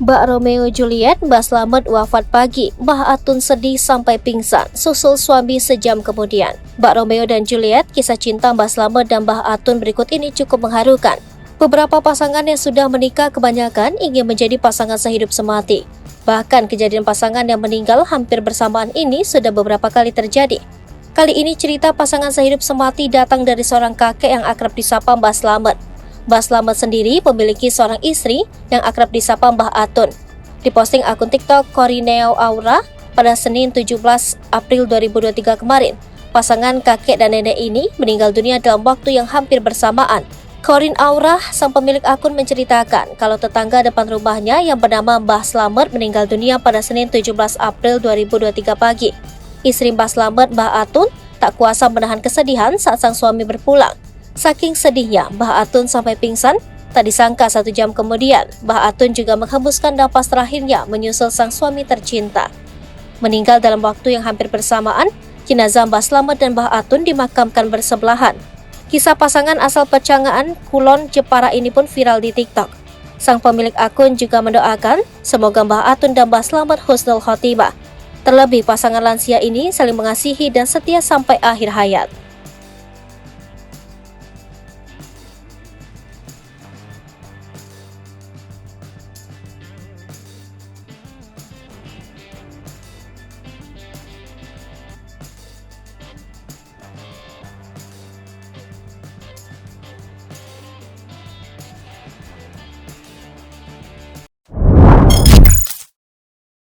Mbak Romeo Juliet, Mbah Slamet wafat pagi, Mbah Atun sedih sampai pingsan, susul suami sejam kemudian. Mbak Romeo dan Juliet, kisah cinta Mbah Slamet dan Mbah Atun berikut ini cukup mengharukan. Beberapa pasangan yang sudah menikah kebanyakan ingin menjadi pasangan sehidup semati. Bahkan kejadian pasangan yang meninggal hampir bersamaan ini sudah beberapa kali terjadi. Kali ini cerita pasangan sehidup semati datang dari seorang kakek yang akrab disapa Mbah Slamet. Mbah Slamet sendiri memiliki seorang istri yang akrab disapa Mbah Atun. Diposting akun TikTok Corineo Aura pada Senin 17 April 2023 kemarin, pasangan kakek dan nenek ini meninggal dunia dalam waktu yang hampir bersamaan. Corin Aura, sang pemilik akun, menceritakan kalau tetangga depan rumahnya yang bernama Mbah Slamet meninggal dunia pada Senin 17 April 2023 pagi. Istri Mbah Slamet, Mbah Atun, tak kuasa menahan kesedihan saat sang suami berpulang. Saking sedihnya, Mbah Atun sampai pingsan. Tak disangka 1 jam kemudian, Mbah Atun juga menghembuskan napas terakhirnya menyusul sang suami tercinta. Meninggal dalam waktu yang hampir bersamaan, jenazah Mbah Slamet dan Mbah Atun dimakamkan bersebelahan. Kisah pasangan asal Pecangaan, Kulon, Jepara ini pun viral di TikTok. Sang pemilik akun juga mendoakan semoga Mbah Atun dan Mbah Slamet husnul khotimah. Terlebih pasangan lansia ini saling mengasihi dan setia sampai akhir hayat.